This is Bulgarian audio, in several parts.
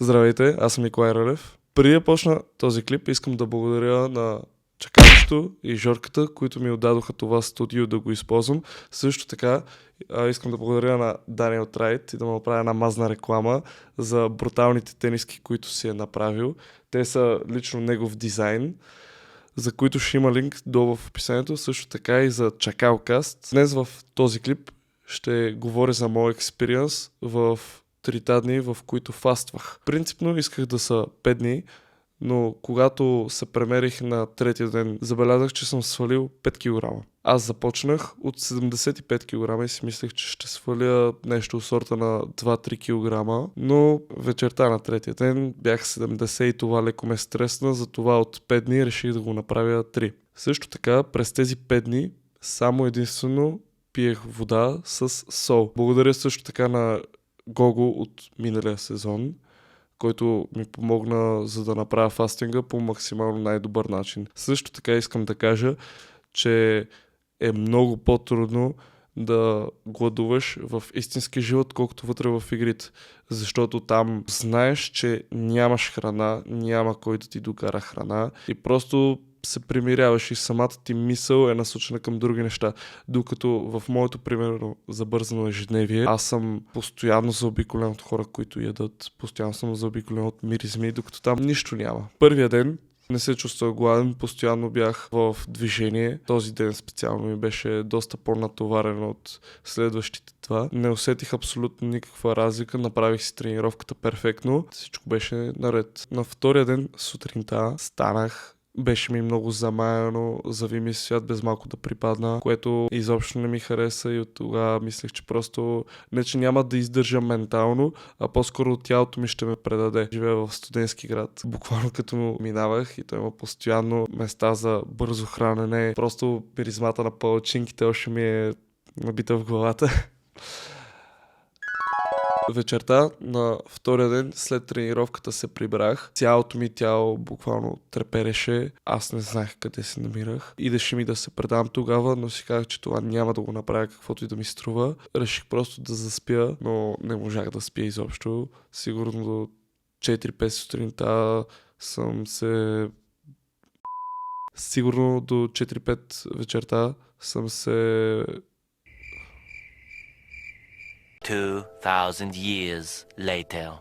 Здравейте, аз съм Николай Рълев. Преди да почна този клип, искам да благодаря на Чакалището и Жорката, които ми отдадоха това студио да го използвам. Също така искам да благодаря на Даниел Трайт и да му направя една мазна реклама за бруталните тениски, които си е направил. Те са лично негов дизайн, за които ще има линк долу в описанието, също така и за Чакалкаст. Днес в този клип ще говоря за моят експириенс в 3 дни, в които фаствах. Принципно исках да са 5 дни, но когато се премерих на третия ден, забелязах, че съм свалил 5 кг. Аз започнах от 75 кг и си мислех, че ще сваля нещо от сорта на 2-3 кг, но вечерта на третия ден бях 70 и това леко ме стресна, затова от 5 дни реших да го направя 3. Също така, през тези 5 дни само единствено пиех вода с сол. Благодаря също така на Гого от миналия сезон, който ми помогна за да направя фастинга по максимално най-добър начин. Също така искам да кажа, че е много по-трудно да гладуваш в истински живот, колкото вътре в игрите. Защото там знаеш, че нямаш храна, няма кой да ти докара храна и просто се примиряваш и самата ти мисъл е насочена към други неща. Докато в моето, примерно, забързано ежедневие, аз съм постоянно заобиколен от хора, които ядат, постоянно съм заобиколен от миризми, докато там нищо няма. Първия ден не се чувствах гладен, постоянно бях в движение. Този ден специално ми беше доста по-натоварен от следващите два. Не усетих абсолютно никаква разлика, направих си тренировката перфектно, всичко беше наред. На втория ден сутринта станах, беше ми много замаяно, зави ми свят без малко да припадна, което изобщо не ми хареса и от тогава мислех, че просто не че няма да издържа ментално, а по-скоро тялото ми ще ме предаде. Живея в студентски град. Буквално като минавах и той има постоянно места за бързо хранене. Просто миризмата на палачинките още ми е набита в главата. Вечерта на втория ден след тренировката се прибрах. Цялото ми тяло буквално трепереше. Аз не знаех къде се намирах. Идеше ми да се предам тогава, но си казах, че това няма да го направя каквото и да ми струва. Реших просто да заспя, но не можах да спя изобщо. Сигурно до 4-5 сутринта съм се... Сигурно до 4-5 вечерта съм се... 2000 years later.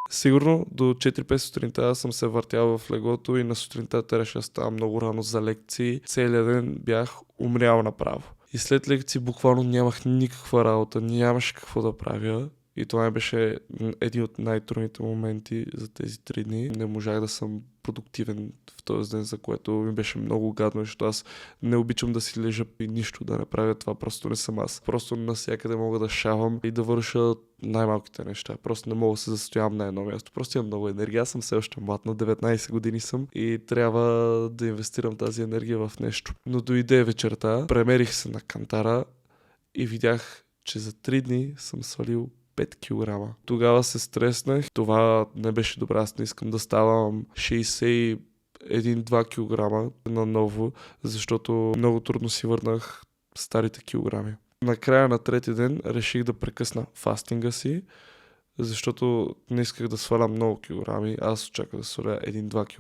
Сигурно до 4-5 сутринта съм се въртял в леглото и на сутринта трябваше да ставам много рано за лекции. Целият ден бях умрял направо. И след лекции буквално нямах никаква работа, нямаше какво да правя. И това беше един от най-трудните моменти за тези 3 дни. Не можах да съм продуктивен в този ден, за което ми беше много гадно, защото аз не обичам да си лежа и нищо да не правя. Това просто не съм аз. Просто навсякъде мога да шавам и да върша най-малките неща. Просто не мога да се застоявам на едно място. Просто имам много енергия. Аз съм все още млад, на 19 години съм и трябва да инвестирам тази енергия в нещо. Но дойде вечерта, премерих се на кантара и видях, че за 3 дни съм свалил 5 кг. Тогава се стреснах. Това не беше добре. Аз не искам да ставам 61-2 кг наново, защото много трудно си върнах старите килограми. Накрая на третия ден реших да прекъсна фастинга си, защото не исках да сваля много килограми. Аз очаквах да сваля 1-2 кг,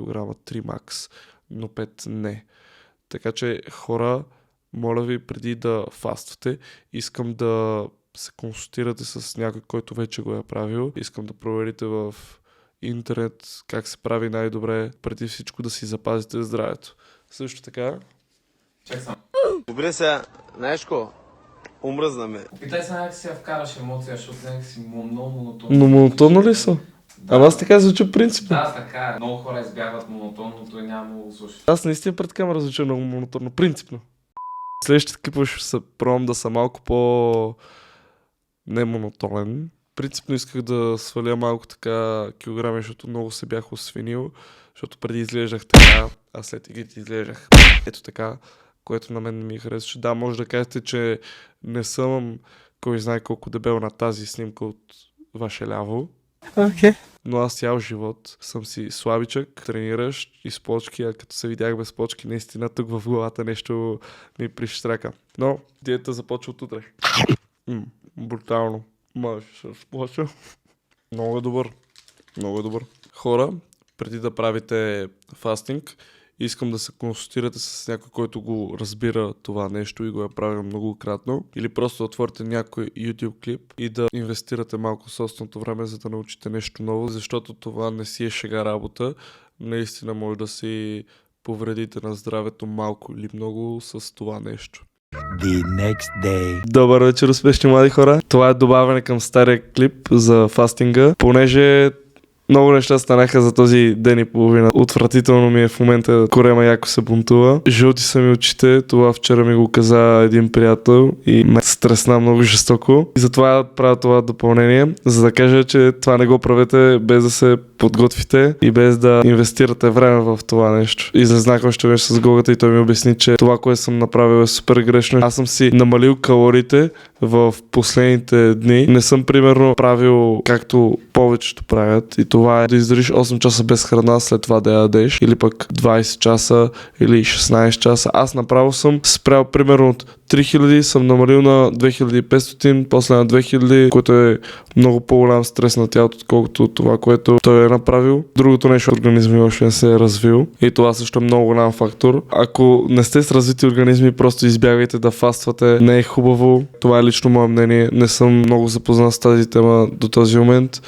3 макс, но 5 не. Така че хора, моля ви, преди да фаствате, искам да се консултирате с някой, който вече го е правил. Искам да проверите в интернет как се прави най-добре, преди всичко да си запазите здравето. Също така... Добре сега, знаеш ко? Умръзна ме. Питай се някак си я вкараш емоция, защото някак си много монотонно. Но монотонно ли са? Да. Ама аз така звуча принципно. Да, така е. Много хора избягват монотонното и няма много слушаш. Аз наистина пред камера звуча много монотонно, принципно. Следващите клипове ще се пробвам да са малко по... не монотонен. Принципно исках да сваля малко така килограми, защото много се бях освинил, защото преди изглеждах така, а след игрите изглеждах ето така, което на мен не ми харесваше. Да, може да кажете, че не съм кой знае колко дебел на тази снимка от ваше ляво. Okay. Но аз цял живот съм си слабичък, трениращ и с почки, а като се видях без почки, наистина тук в главата нещо ми прищрака. Но диета започва от утре. Брутално. Може да се разплача. Много е добър. Много е добър. Хора, преди да правите фастинг, искам да се консултирате с някой, който го разбира това нещо и го е правил многократно. Или просто отворите някой YouTube клип и да инвестирате малко собственото време, за да научите нещо ново, защото това не си е шега работа. Наистина може да си повредите на здравето малко или много с това нещо. The next day. Добър вечер, успешни млади хора. Това е добавяне към стария клип за фастинга, понеже много неща станаха за този ден и половина. Отвратително ми е в момента, корема яко се бунтува. Жълти са ми очите, това вчера ми го каза един приятел и ме стресна много жестоко. И затова правя това допълнение, за да кажа, че това не го правете без да се подготвите и без да инвестирате време в това нещо. Излезнах още веднъж с Гогата и той ми обясни, че това, което съм направил е супер грешно. Аз съм си намалил калориите в последните дни. Не съм примерно правил както повечето правят и това е да издържиш 8 часа без храна, след това да ядеш или пък 20 часа или 16 часа. Аз направо съм спрял примерно от 3000, съм намалил на 2500, после на 2000, което е много по-голям стрес на тялото, отколкото това, което той е направил. Другото нещо, организми още не се е развил и това също е много голям фактор. Ако не сте с развити организми, просто избягайте да фаствате. Не е хубаво. Това е лично мое мнение. Не съм много запознат с тази тема до този момент,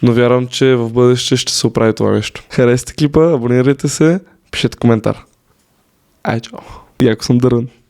но вярвам, че в бъдеще ще се оправи това нещо. Харесайте клипа, абонирайте се, пишете коментар. Ай, чао. Яко съм дървен.